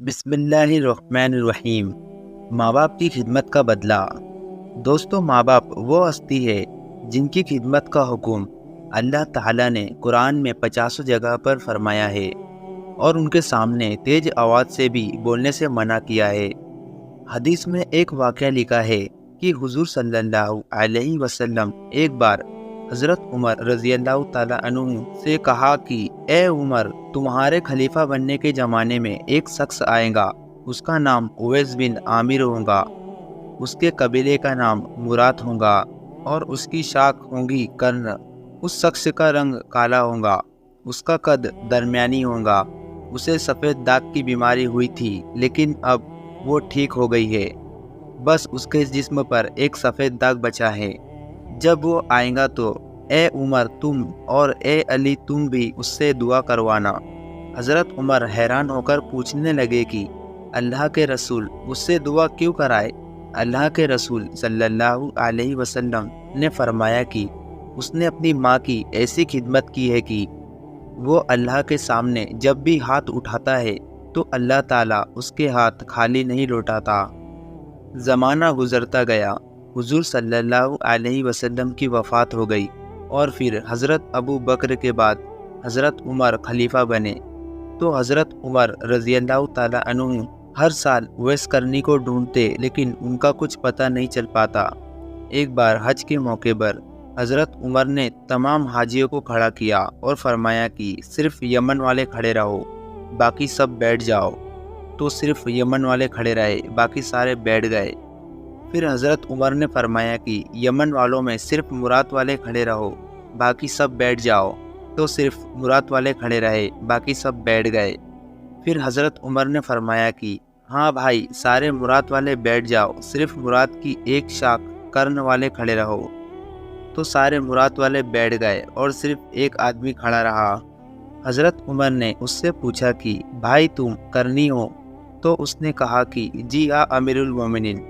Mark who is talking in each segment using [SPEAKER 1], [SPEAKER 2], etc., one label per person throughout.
[SPEAKER 1] بسم اللہ الرحمن الرحیم۔ ماں باپ کی خدمت کا بدلہ۔ دوستو، ماں باپ وہ ہستی ہے جن کی خدمت کا حکم اللہ تعالیٰ نے قرآن میں 50 جگہ پر فرمایا ہے اور ان کے سامنے تیز آواز سے بھی بولنے سے منع کیا ہے۔ حدیث میں ایک واقعہ لکھا ہے کہ حضور صلی اللہ علیہ وسلم ایک بار حضرت عمر رضی اللہ تعالیٰ عنہ سے کہا کہ اے عمر، تمہارے خلیفہ بننے کے زمانے میں ایک شخص آئے گا، اس کا نام اویس بن عامر ہوگا، اس کے قبیلے کا نام مرات ہوگا اور اس کی شاخ ہونگی کرن۔ اس شخص کا رنگ کالا ہوگا، اس کا قد درمیانی ہوگا، اسے سفید داغ کی بیماری ہوئی تھی لیکن اب وہ ٹھیک ہو گئی ہے، بس اس کے جسم پر ایک سفید داغ بچا ہے۔ جب وہ آئے گا تو اے عمر تم اور اے علی تم بھی اس سے دعا کروانا۔ حضرت عمر حیران ہو کر پوچھنے لگے کہ اللہ کے رسول اس سے دعا کیوں کرائے؟ اللہ کے رسول صلی اللہ علیہ وسلم نے فرمایا کہ اس نے اپنی ماں کی ایسی خدمت کی ہے کہ وہ اللہ کے سامنے جب بھی ہاتھ اٹھاتا ہے تو اللہ تعالیٰ اس کے ہاتھ خالی نہیں لوٹاتا۔ زمانہ گزرتا گیا، حضور صلی اللہ علیہ وسلم کی وفات ہو گئی اور پھر حضرت ابو بکر کے بعد حضرت عمر خلیفہ بنے۔ تو حضرت عمر رضی اللہ تعالیٰ عنہ ہر سال اویس کرنی کو ڈھونڈتے لیکن ان کا کچھ پتہ نہیں چل پاتا۔ ایک بار حج کے موقع پر حضرت عمر نے تمام حاجیوں کو کھڑا کیا اور فرمایا کہ صرف یمن والے کھڑے رہو، باقی سب بیٹھ جاؤ۔ تو صرف یمن والے کھڑے رہے، باقی سارے بیٹھ گئے۔ پھر حضرت عمر نے فرمایا کہ یمن والوں میں صرف مرات والے کھڑے رہو، باقی سب بیٹھ جاؤ۔ تو صرف مرات والے کھڑے رہے، باقی سب بیٹھ گئے۔ پھر حضرت عمر نے فرمایا کہ ہاں بھائی، سارے مرات والے بیٹھ جاؤ، صرف مرات کی ایک شاخ کرن والے کھڑے رہو۔ تو سارے مرات والے بیٹھ گئے اور صرف ایک آدمی کھڑا رہا۔ حضرت عمر نے اس سے پوچھا کہ بھائی تم کرنی ہو؟ تو اس نے کہا کہ جی ہاں امیر المومنین۔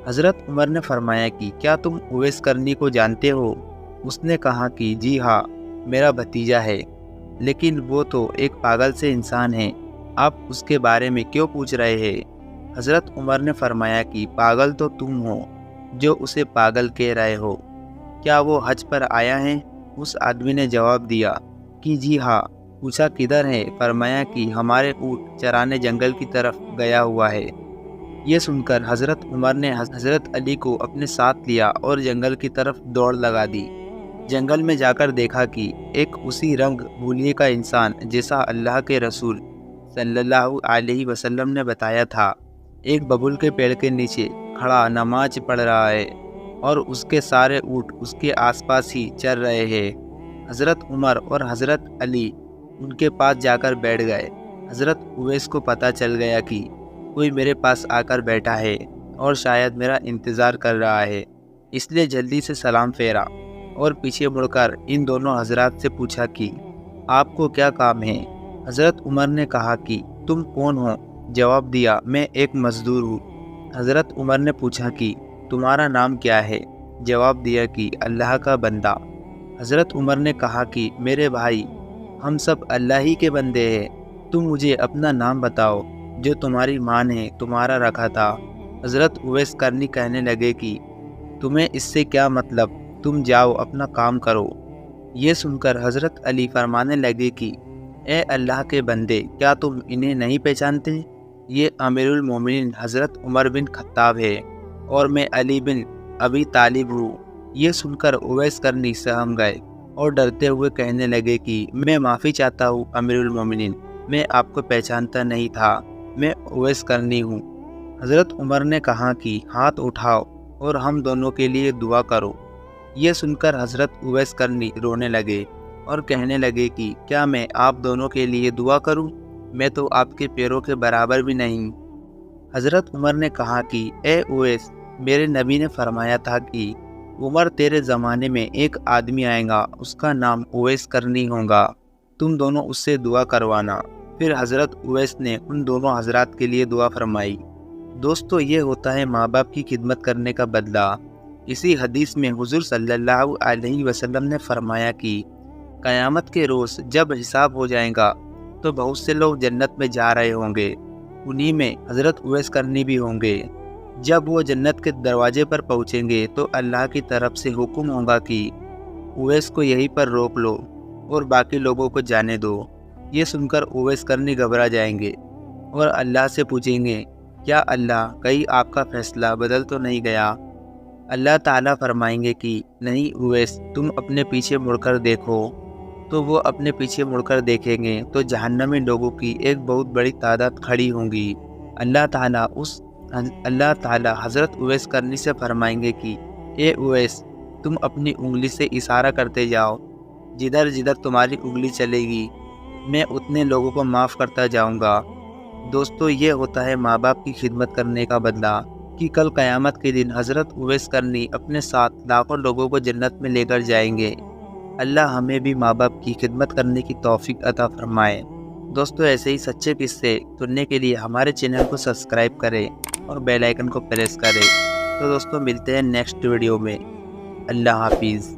[SPEAKER 1] حضرت عمر نے فرمایا کہ کیا تم اویس کرنی کو جانتے ہو؟ اس نے کہا کہ جی ہاں، میرا بھتیجا ہے، لیکن وہ تو ایک پاگل سے انسان ہے، آپ اس کے بارے میں کیوں پوچھ رہے ہیں؟ حضرت عمر نے فرمایا کہ پاگل تو تم ہو جو اسے پاگل کہہ رہے ہو، کیا وہ حج پر آیا ہے؟ اس آدمی نے جواب دیا کہ جی ہاں۔ پوچھا کدھر ہے؟ فرمایا کہ ہمارے اونٹ چرانے جنگل کی طرف گیا ہوا ہے۔ یہ سن کر حضرت عمر نے حضرت علی کو اپنے ساتھ لیا اور جنگل کی طرف دوڑ لگا دی۔ جنگل میں جا کر دیکھا کہ ایک اسی رنگ بھولیے کا انسان جیسا اللہ کے رسول صلی اللہ علیہ وسلم نے بتایا تھا، ایک ببول کے پیڑ کے نیچے کھڑا نماز پڑھ رہا ہے اور اس کے سارے اونٹ اس کے آس پاس ہی چر رہے ہیں۔ حضرت عمر اور حضرت علی ان کے پاس جا کر بیٹھ گئے۔ حضرت اویس کو پتہ چل گیا کہ کوئی میرے پاس آ کر بیٹھا ہے اور شاید میرا انتظار کر رہا ہے، اس لیے جلدی سے سلام پھیرا اور پیچھے مڑ کر ان دونوں حضرات سے پوچھا کہ آپ کو کیا کام ہے؟ حضرت عمر نے کہا کہ تم کون ہو؟ جواب دیا میں ایک مزدور ہوں۔ حضرت عمر نے پوچھا کہ تمہارا نام کیا ہے؟ جواب دیا کہ اللہ کا بندہ۔ حضرت عمر نے کہا کہ میرے بھائی، ہم سب اللہ ہی کے بندے ہیں، تم مجھے اپنا نام بتاؤ جو تمہاری ماں نے تمہارا رکھا تھا۔ حضرت اویس کرنی کہنے لگے کہ تمہیں اس سے کیا مطلب، تم جاؤ اپنا کام کرو۔ یہ سن کر حضرت علی فرمانے لگے کہ اے اللہ کے بندے، کیا تم انہیں نہیں پہچانتے؟ یہ امیر المومنین حضرت عمر بن خطاب ہے اور میں علی بن ابی طالب ہوں۔ یہ سن کر اویس کرنی سہم گئے اور ڈرتے ہوئے کہنے لگے کہ میں معافی چاہتا ہوں امیر المومنین، میں آپ کو پہچانتا نہیں تھا، میں اویس کرنی ہوں۔ حضرت عمر نے کہا کہ ہاتھ اٹھاؤ اور ہم دونوں کے لیے دعا کرو۔ یہ سن کر حضرت اویس کرنی رونے لگے اور کہنے لگے کہ کیا میں آپ دونوں کے لیے دعا کروں؟ میں تو آپ کے پیروں کے برابر بھی نہیں۔ حضرت عمر نے کہا کہ اے اویس، میرے نبی نے فرمایا تھا کہ عمر تیرے زمانے میں ایک آدمی آئے گا، اس کا نام اویس کرنی ہوگا، تم دونوں اس سے دعا کروانا۔ پھر حضرت اویس نے ان دونوں حضرات کے لیے دعا فرمائی۔ دوستو، یہ ہوتا ہے ماں باپ کی خدمت کرنے کا بدلہ۔ اسی حدیث میں حضور صلی اللہ علیہ وسلم نے فرمایا کہ قیامت کے روز جب حساب ہو جائے گا تو بہت سے لوگ جنت میں جا رہے ہوں گے انہی میں حضرت اویس کرنی بھی ہوں گے۔ جب وہ جنت کے دروازے پر پہنچیں گے تو اللہ کی طرف سے حکم ہوگا کہ اویس کو یہیں پر روک لو اور باقی لوگوں کو جانے دو۔ یہ سن کر اویس کرنی گھبرا جائیں گے اور اللہ سے پوچھیں گے، کیا اللہ کہیں آپ کا فیصلہ بدل تو نہیں گیا؟ اللہ تعالیٰ فرمائیں گے کہ نہیں اویس، تم اپنے پیچھے مڑ کر دیکھو۔ تو وہ اپنے پیچھے مڑ کر دیکھیں گے تو جہنمی لوگوں کی ایک بہت بڑی تعداد کھڑی ہوں گی۔ اللہ تعالیٰ حضرت اویس کرنی سے فرمائیں گے کہ اے اویس، تم اپنی انگلی سے اشارہ کرتے جاؤ، جدھر جدھر تمہاری انگلی چلے گی میں اتنے لوگوں کو معاف کرتا جاؤں گا۔ دوستو، یہ ہوتا ہے ماں باپ کی خدمت کرنے کا بدلہ، کہ کل قیامت کے دن حضرت اویس کرنی اپنے ساتھ لاکھوں لوگوں کو جنت میں لے کر جائیں گے۔ اللہ ہمیں بھی ماں باپ کی خدمت کرنے کی توفیق عطا فرمائے۔ دوستو، ایسے ہی سچے قصے سننے کے لیے ہمارے چینل کو سبسکرائب کریں اور بیل آئیکن کو پریس کریں۔ تو دوستو، ملتے ہیں نیکسٹ ویڈیو میں۔ اللہ حافظ۔